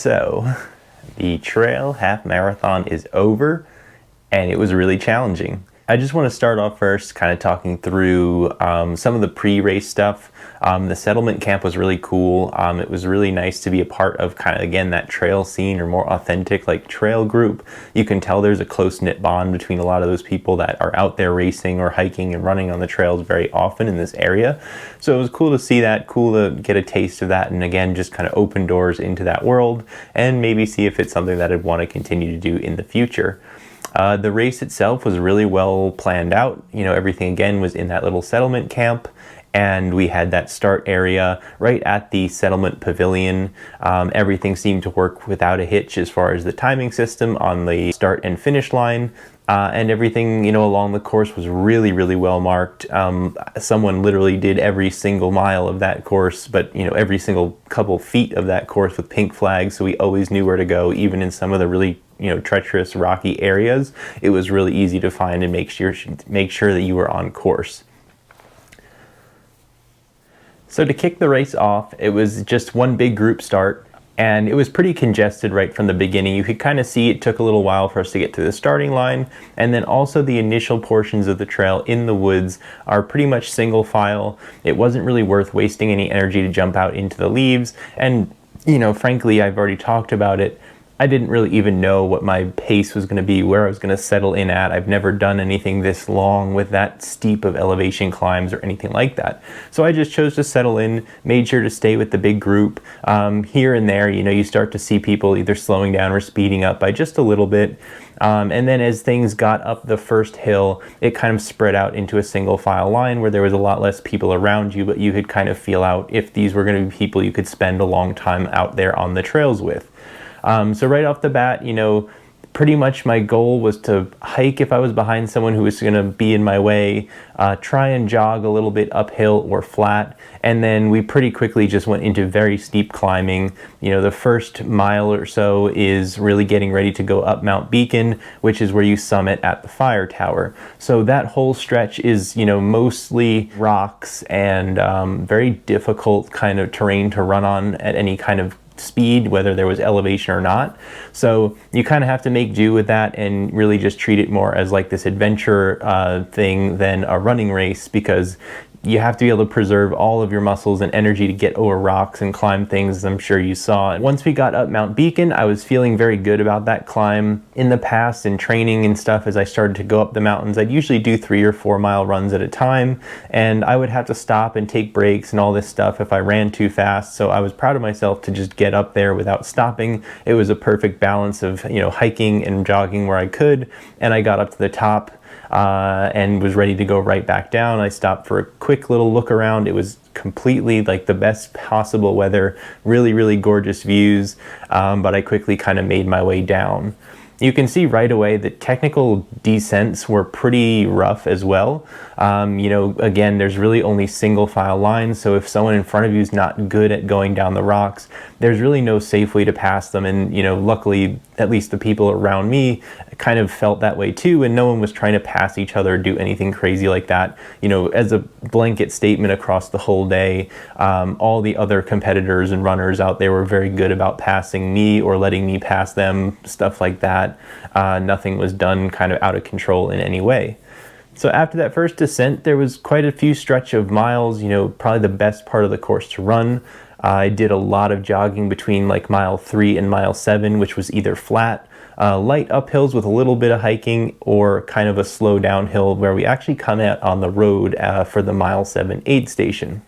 So, the trail half marathon is over, and it was really challenging. I just want to start off first kind of talking through some of the pre-race stuff. The settlement camp was really cool. It was really nice to be a part of kind of, again, that trail scene or more authentic like trail group. You can tell there's a close-knit bond between a lot of those people that are out there racing or hiking and running on the trails very often in this area. So it was cool to see that, cool to get a taste of that, and again, just kind of open doors into that world and maybe see if it's something that I'd want to continue to do in the future. The race itself was really well planned out. You know, everything again was in that little settlement camp, and we had that start area right at the settlement pavilion. Everything seemed to work without a hitch as far as the timing system on the start and finish line. And everything, you know, along the course was really, really well marked. Someone literally did every single mile of that course, but, you know, every single couple feet of that course with pink flags, so we always knew where to go, even in some of the really, you know, treacherous, rocky areas. It was really easy to find and make sure that you were on course. So to kick the race off, it was just one big group start, and it was pretty congested right from the beginning. You could kind of see it took a little while for us to get to the starting line, and then also the initial portions of the trail in the woods are pretty much single file. It wasn't really worth wasting any energy to jump out into the leaves, and, you know, frankly, I've already talked about it. I didn't really even know what my pace was going to be, where I was going to settle in at. I've never done anything this long with that steep of elevation climbs or anything like that. So I just chose to settle in, made sure to stay with the big group. Here and there, you know, you start to see people either slowing down or speeding up by just a little bit. And then as things got up the first hill, it kind of spread out into a single file line where there was a lot less people around you, but you could kind of feel out if these were going to be people you could spend a long time out there on the trails with. So right off the bat, you know, pretty much my goal was to hike if I was behind someone who was going to be in my way, try and jog a little bit uphill or flat, and then we pretty quickly just went into very steep climbing. You know, the first mile or so is really getting ready to go up Mount Beacon, which is where you summit at the fire tower. So that whole stretch is, you know, mostly rocks and very difficult kind of terrain to run on at any kind of speed, whether there was elevation or not. So you kind of have to make do with that and really just treat it more as like this adventure thing than a running race, because you have to be able to preserve all of your muscles and energy to get over rocks and climb things, as I'm sure you saw. Once we got up Mount Beacon, I was feeling very good about that climb. In the past, in training and stuff, as I started to go up the mountains, I'd usually do 3 or 4 mile runs at a time, and I would have to stop and take breaks and all this stuff if I ran too fast. So I was proud of myself to just get up there without stopping. It was a perfect balance of, you know, hiking and jogging where I could, and I got up to the top and was ready to go right back down. I stopped for a quick little look around. It was completely like the best possible weather, really, really gorgeous views, but I quickly kind of made my way down. You can see right away that technical descents were pretty rough as well. You know, again, there's really only single file lines, so if someone in front of you is not good at going down the rocks, there's really no safe way to pass them. And, you know, luckily, at least the people around me kind of felt that way too, and no one was trying to pass each other or do anything crazy like that. You know, as a blanket statement across the whole day, all the other competitors and runners out there were very good about passing me or letting me pass them, stuff like that. Nothing was done kind of out of control in any way. So after that first descent, there was quite a few stretch of miles, you know, probably the best part of the course to run. I did a lot of jogging between like mile 3 and mile 7, which was either flat, light uphills with a little bit of hiking, or kind of a slow downhill where we actually come out on the road for the mile 7 aid station.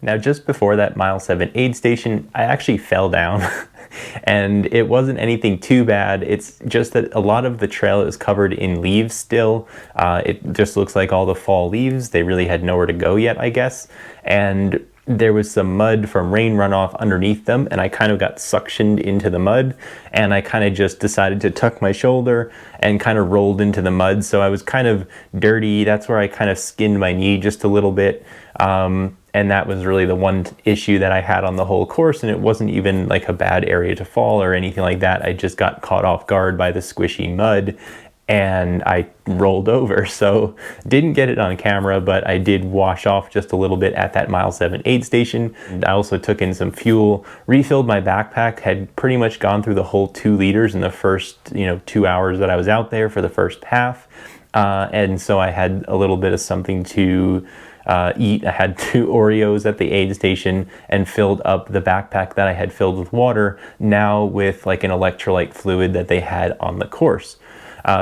Now, just before that mile 7 aid station, I actually fell down. And it wasn't anything too bad. It's just that a lot of the trail is covered in leaves still. It just looks like all the fall leaves. They really had nowhere to go yet, I guess. And there was some mud from rain runoff underneath them, and I kind of got suctioned into the mud, and I kind of just decided to tuck my shoulder and kind of rolled into the mud. So I was kind of dirty. That's where I kind of skinned my knee just a little bit. And that was really the one issue that I had on the whole course, and it wasn't even like a bad area to fall or anything like that. I just got caught off guard by the squishy mud. and I rolled over. So didn't get it on camera, but I did wash off just a little bit at that mile 7 aid station. And I also took in some fuel, refilled my backpack, had pretty much gone through the whole 2 liters in the first 2 hours that I was out there for the first half. And so I had a little bit of something to eat. I had 2 Oreos at the aid station and filled up the backpack that I had filled with water, now with like an electrolyte fluid that they had on the course.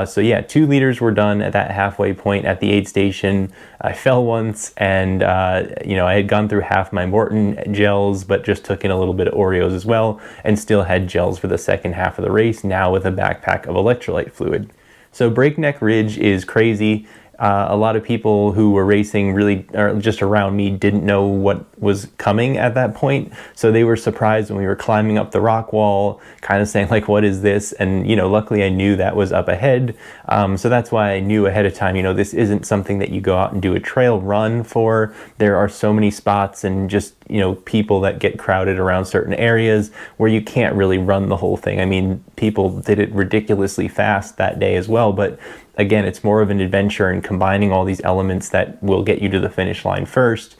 So yeah, 2 liters were done at that halfway point at the aid station. I fell once, and I had gone through half my Morton gels, but just took in a little bit of Oreos as well, and still had gels for the second half of the race, now with a backpack of electrolyte fluid. So Breakneck Ridge is crazy. A lot of people who were racing really, or just around me, didn't know what was coming at that point. So they were surprised when we were climbing up the rock wall, kind of saying like, what is this? And, luckily I knew that was up ahead. So that's why I knew ahead of time, this isn't something that you go out and do a trail run for. There are so many spots and just, people that get crowded around certain areas where you can't really run the whole thing. I mean, people did it ridiculously fast that day as well, but again, it's more of an adventure and combining all these elements that will get you to the finish line first,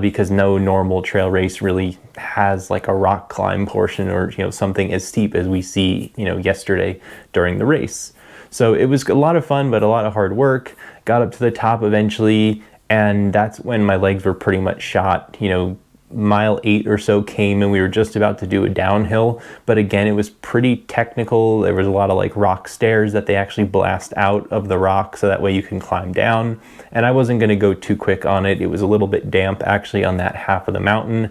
because no normal trail race really has like a rock climb portion or something as steep as we see yesterday during the race. So it was a lot of fun, but a lot of hard work. Got up to the top eventually, and that's when my legs were pretty much shot. Mile 8 or so came, and we were just about to do a downhill, but again, it was pretty technical. There was a lot of like rock stairs that they actually blast out of the rock so that way you can climb down, and I wasn't going to go too quick on it. It was a little bit damp actually on that half of the mountain.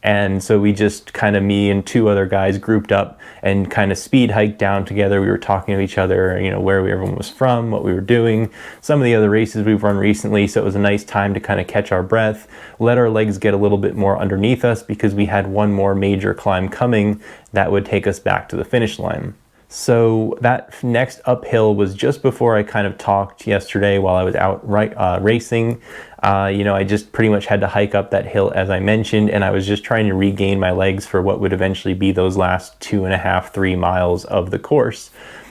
And so we just kind of, me and 2 other guys grouped up and kind of speed hiked down together. We were talking to each other, where everyone was from, what we were doing, some of the other races we've run recently. So it was a nice time to kind of catch our breath, let our legs get a little bit more underneath us, because we had one more major climb coming that would take us back to the finish line. So that next uphill was just before I kind of talked yesterday while I was out racing. I just pretty much had to hike up that hill as I mentioned, and I was just trying to regain my legs for what would eventually be those last 2.5, 3 miles of the course.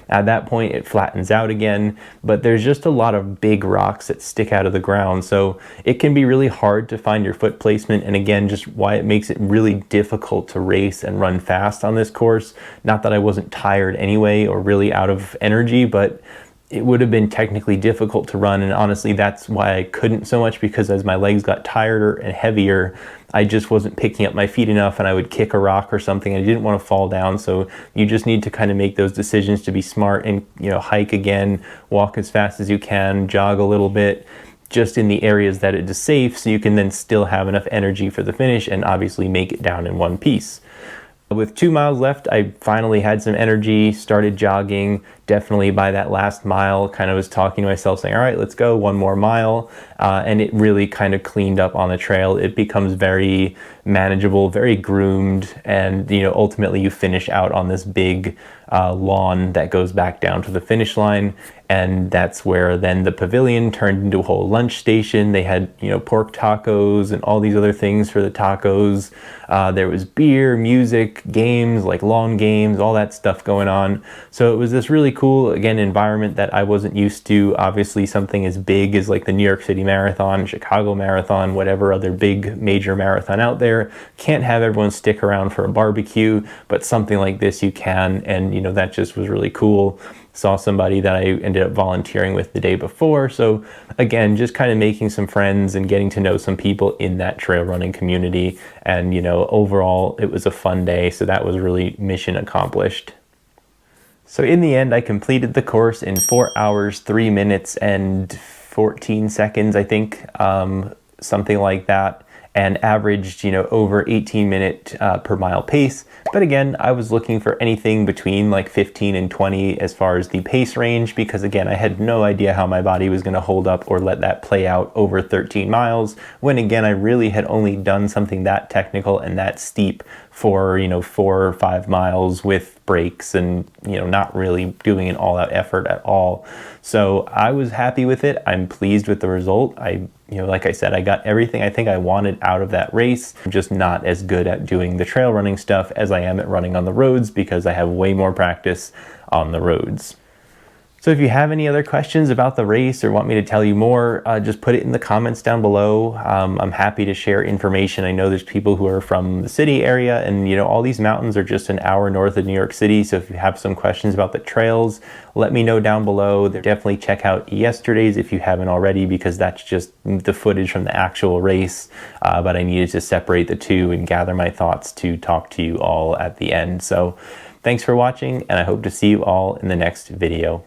At that point, it flattens out again, but there's just a lot of big rocks that stick out of the ground, so it can be really hard to find your foot placement, and again, just why it makes it really difficult to race and run fast on this course. Not that I wasn't tired anyway or really out of energy, but it would have been technically difficult to run, and honestly that's why I couldn't so much, because as my legs got tireder and heavier, I just wasn't picking up my feet enough, and I would kick a rock or something. I didn't want to fall down, so you just need to kind of make those decisions to be smart and hike again, walk as fast as you can, jog a little bit, just in the areas that it is safe, so you can then still have enough energy for the finish and obviously make it down in one piece. With 2 miles left, I finally had some energy, started jogging. Definitely by that last mile, kind of was talking to myself saying, all right, let's go 1 more mile. And it really kind of cleaned up on the trail. It becomes very manageable, very groomed. And, ultimately you finish out on this big lawn that goes back down to the finish line. And that's where then the pavilion turned into a whole lunch station. They had, pork tacos and all these other things for the tacos. There was beer, music, games, like lawn games, all that stuff going on. So it was this really cool, again, environment that I wasn't used to. Obviously something as big as like the New York City Marathon, Chicago Marathon, whatever other big major marathon out there, can't have everyone stick around for a barbecue, but something like this you can. And, that just was really cool. Saw somebody that I ended up volunteering with the day before. So again, just kind of making some friends and getting to know some people in that trail running community. And, overall, it was a fun day. So that was really mission accomplished. So in the end, I completed the course in 4 hours, 3 minutes and 14 seconds, I think, something like that. And averaged, over 18-minute per mile pace. But again, I was looking for anything between like 15 and 20 as far as the pace range, because again, I had no idea how my body was going to hold up or let that play out over 13 miles, when again, I really had only done something that technical and that steep for, 4 or 5 miles with breaks and, not really doing an all-out effort at all. So I was happy with it. I'm pleased with the result. Like I said, I got everything I think I wanted out of that race. I'm just not as good at doing the trail running stuff as I am at running on the roads, because I have way more practice on the roads. So if you have any other questions about the race or want me to tell you more, just put it in the comments down below. I'm happy to share information. I know there's people who are from the city area, and you know, all these mountains are just an hour north of New York City. So if you have some questions about the trails, let me know down below. Definitely check out yesterday's if you haven't already, because that's just the footage from the actual race. But I needed to separate the two and gather my thoughts to talk to you all at the end. So thanks for watching, and I hope to see you all in the next video.